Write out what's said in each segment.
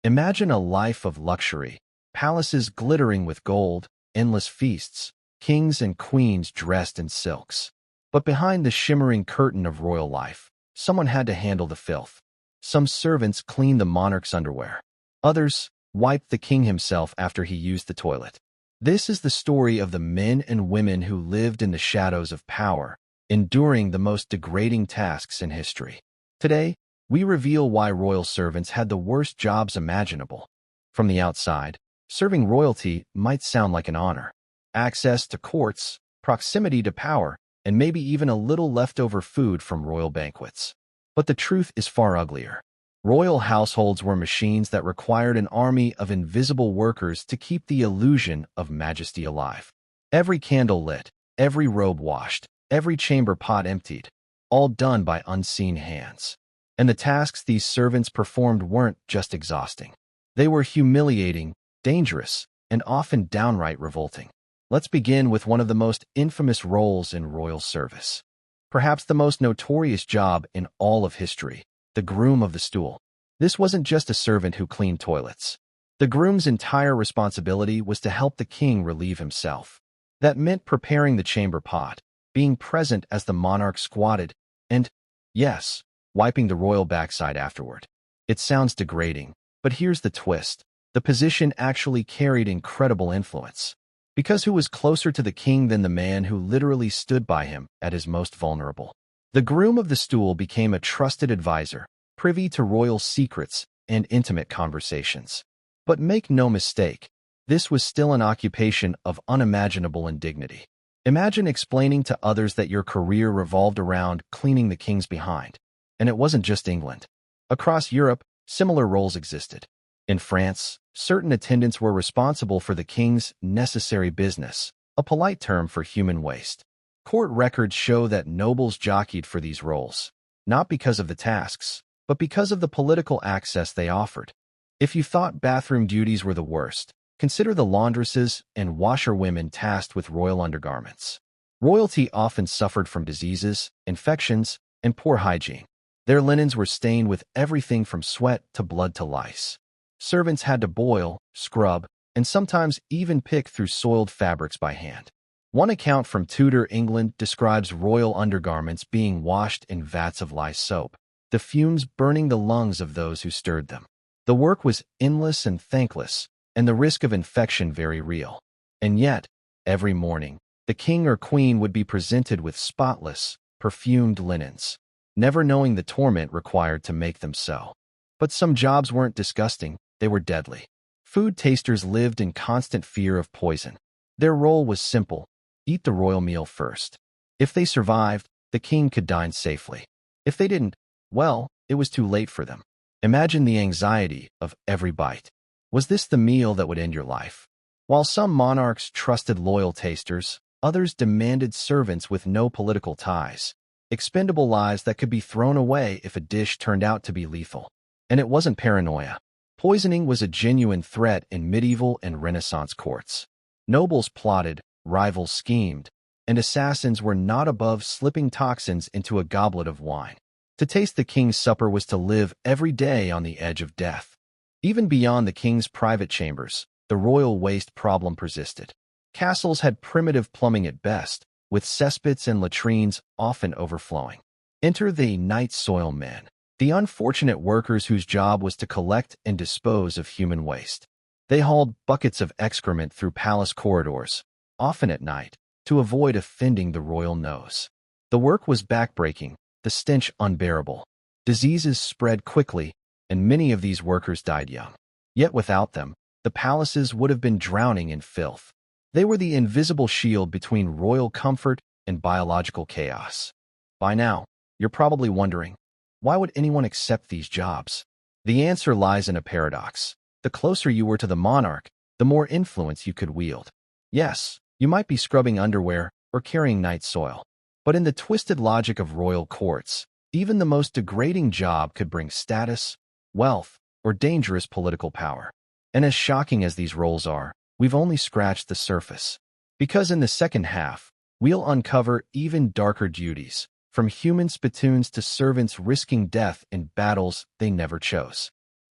Imagine a life of luxury, palaces glittering with gold, endless feasts, kings and queens dressed in silks. But behind the shimmering curtain of royal life, someone had to handle the filth. Some servants cleaned the monarch's underwear. Others wiped the king himself after he used the toilet. This is the story of the men and women who lived in the shadows of power, enduring the most degrading tasks in history. Today, we reveal why royal servants had the worst jobs imaginable. From the outside, serving royalty might sound like an honor. Access to courts, proximity to power, and maybe even a little leftover food from royal banquets. But the truth is far uglier. Royal households were machines that required an army of invisible workers to keep the illusion of majesty alive. Every candle lit, every robe washed, every chamber pot emptied, all done by unseen hands. And the tasks these servants performed weren't just exhausting. They were humiliating, dangerous, and often downright revolting. Let's begin with one of the most infamous roles in royal service. Perhaps the most notorious job in all of history, the groom of the stool. This wasn't just a servant who cleaned toilets. The groom's entire responsibility was to help the king relieve himself. That meant preparing the chamber pot, being present as the monarch squatted, and, yes, wiping the royal backside afterward. It sounds degrading, but here's the twist. The position actually carried incredible influence. Because who was closer to the king than the man who literally stood by him at his most vulnerable? The groom of the stool became a trusted advisor, privy to royal secrets and intimate conversations. But make no mistake, this was still an occupation of unimaginable indignity. Imagine explaining to others that your career revolved around cleaning the king's behind. And it wasn't just England. Across Europe, similar roles existed. In France, certain attendants were responsible for the king's necessary business, a polite term for human waste. Court records show that nobles jockeyed for these roles, not because of the tasks, but because of the political access they offered. If you thought bathroom duties were the worst, consider the laundresses and washerwomen tasked with royal undergarments. Royalty often suffered from diseases, infections, and poor hygiene. Their linens were stained with everything from sweat to blood to lice. Servants had to boil, scrub, and sometimes even pick through soiled fabrics by hand. One account from Tudor England describes royal undergarments being washed in vats of lye soap, the fumes burning the lungs of those who stirred them. The work was endless and thankless, and the risk of infection very real. And yet, every morning, the king or queen would be presented with spotless, perfumed linens, never knowing the torment required to make them so. But some jobs weren't disgusting, they were deadly. Food tasters lived in constant fear of poison. Their role was simple: eat the royal meal first. If they survived, the king could dine safely. If they didn't, well, it was too late for them. Imagine the anxiety of every bite. Was this the meal that would end your life? While some monarchs trusted loyal tasters, others demanded servants with no political ties. Expendable lives that could be thrown away if a dish turned out to be lethal. And it wasn't paranoia. Poisoning was a genuine threat in medieval and Renaissance courts. Nobles plotted, rivals schemed, and assassins were not above slipping toxins into a goblet of wine. To taste the king's supper was to live every day on the edge of death. Even beyond the king's private chambers, the royal waste problem persisted. Castles had primitive plumbing at best, with cesspits and latrines often overflowing. Enter the night soil men, the unfortunate workers whose job was to collect and dispose of human waste. They hauled buckets of excrement through palace corridors, often at night, to avoid offending the royal nose. The work was backbreaking, the stench unbearable. Diseases spread quickly, and many of these workers died young. Yet without them, the palaces would have been drowning in filth. They were the invisible shield between royal comfort and biological chaos. By now, you're probably wondering, why would anyone accept these jobs? The answer lies in a paradox. The closer you were to the monarch, the more influence you could wield. Yes, you might be scrubbing underwear or carrying night soil. But in the twisted logic of royal courts, even the most degrading job could bring status, wealth, or dangerous political power. And as shocking as these roles are, we've only scratched the surface. Because in the second half, we'll uncover even darker duties, from human spittoons to servants risking death in battles they never chose.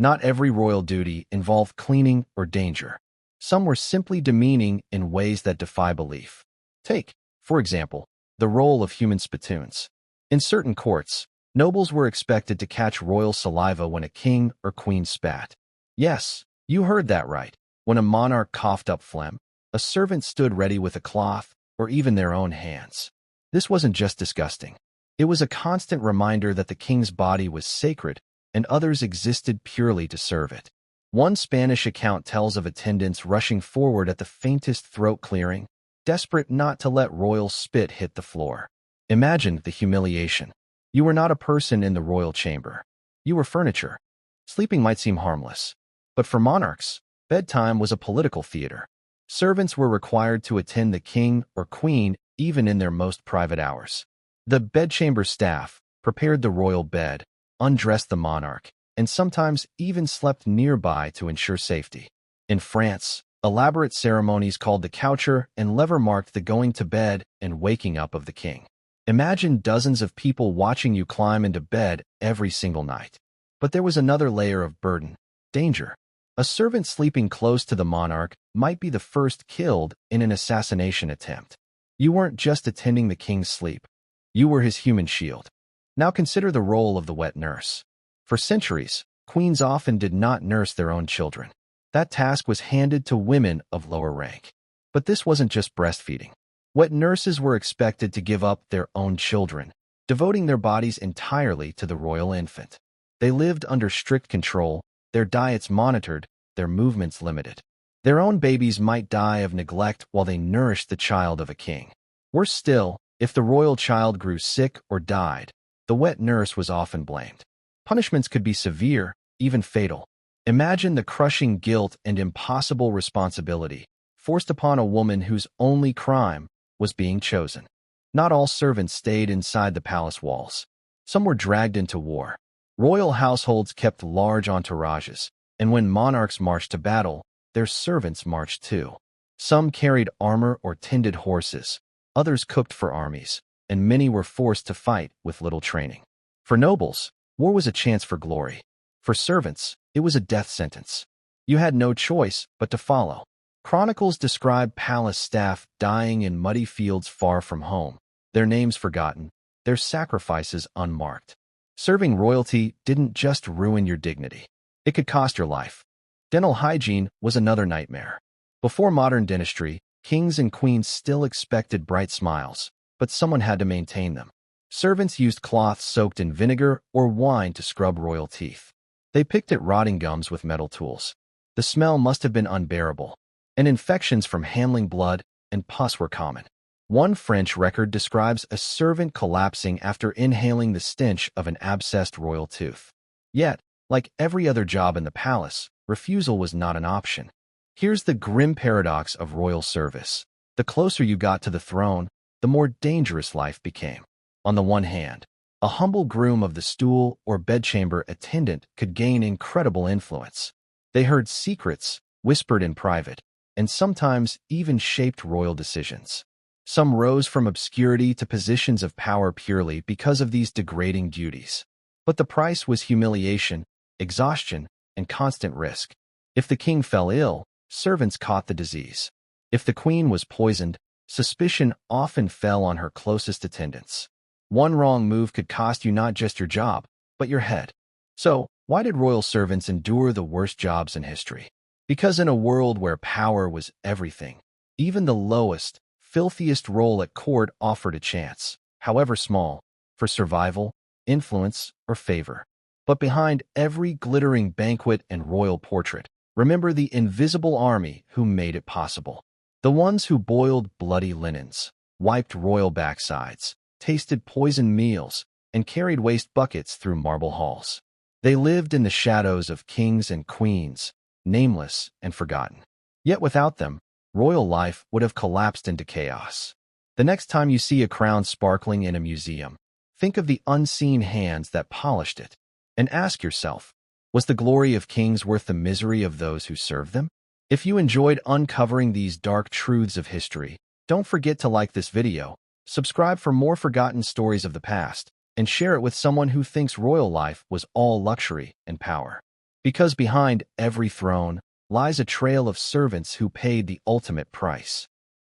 Not every royal duty involved cleaning or danger. Some were simply demeaning in ways that defy belief. Take, for example, the role of human spittoons. In certain courts, nobles were expected to catch royal saliva when a king or queen spat. Yes, you heard that right. When a monarch coughed up phlegm, a servant stood ready with a cloth or even their own hands. This wasn't just disgusting. It was a constant reminder that the king's body was sacred and others existed purely to serve it. One Spanish account tells of attendants rushing forward at the faintest throat clearing, desperate not to let royal spit hit the floor. Imagine the humiliation. You were not a person in the royal chamber. You were furniture. Sleeping might seem harmless, but for monarchs, bedtime was a political theater. Servants were required to attend the king or queen even in their most private hours. The bedchamber staff prepared the royal bed, undressed the monarch, and sometimes even slept nearby to ensure safety. In France, elaborate ceremonies called the coucher and lever marked the going to bed and waking up of the king. Imagine dozens of people watching you climb into bed every single night. But there was another layer of burden, danger. A servant sleeping close to the monarch might be the first killed in an assassination attempt. You weren't just attending the king's sleep. You were his human shield. Now consider the role of the wet nurse. For centuries, queens often did not nurse their own children. That task was handed to women of lower rank. But this wasn't just breastfeeding. Wet nurses were expected to give up their own children, devoting their bodies entirely to the royal infant. They lived under strict control, their diets monitored, their movements limited. Their own babies might die of neglect while they nourished the child of a king. Worse still, if the royal child grew sick or died, the wet nurse was often blamed. Punishments could be severe, even fatal. Imagine the crushing guilt and impossible responsibility forced upon a woman whose only crime was being chosen. Not all servants stayed inside the palace walls. Some were dragged into war. Royal households kept large entourages, and when monarchs marched to battle, their servants marched too. Some carried armor or tended horses, others cooked for armies, and many were forced to fight with little training. For nobles, war was a chance for glory. For servants, it was a death sentence. You had no choice but to follow. Chronicles describe palace staff dying in muddy fields far from home, their names forgotten, their sacrifices unmarked. Serving royalty didn't just ruin your dignity. It could cost your life. Dental hygiene was another nightmare. Before modern dentistry, kings and queens still expected bright smiles, but someone had to maintain them. Servants used cloths soaked in vinegar or wine to scrub royal teeth. They picked at rotting gums with metal tools. The smell must have been unbearable, and infections from handling blood and pus were common. One French record describes a servant collapsing after inhaling the stench of an abscessed royal tooth. Yet, like every other job in the palace, refusal was not an option. Here's the grim paradox of royal service. The closer you got to the throne, the more dangerous life became. On the one hand, a humble groom of the stool or bedchamber attendant could gain incredible influence. They heard secrets, whispered in private, and sometimes even shaped royal decisions. Some rose from obscurity to positions of power purely because of these degrading duties. But the price was humiliation, exhaustion, and constant risk. If the king fell ill, servants caught the disease. If the queen was poisoned, suspicion often fell on her closest attendants. One wrong move could cost you not just your job, but your head. So, why did royal servants endure the worst jobs in history? Because in a world where power was everything, even the lowest, filthiest role at court offered a chance, however small, for survival, influence, or favor. But behind every glittering banquet and royal portrait, remember the invisible army who made it possible. The ones who boiled bloody linens, wiped royal backsides, tasted poisoned meals, and carried waste buckets through marble halls. They lived in the shadows of kings and queens, nameless and forgotten. Yet without them, royal life would have collapsed into chaos. The next time you see a crown sparkling in a museum, think of the unseen hands that polished it, and ask yourself, was the glory of kings worth the misery of those who served them? If you enjoyed uncovering these dark truths of history, don't forget to like this video, subscribe for more forgotten stories of the past, and share it with someone who thinks royal life was all luxury and power. Because behind every throne lies a trail of servants who paid the ultimate price.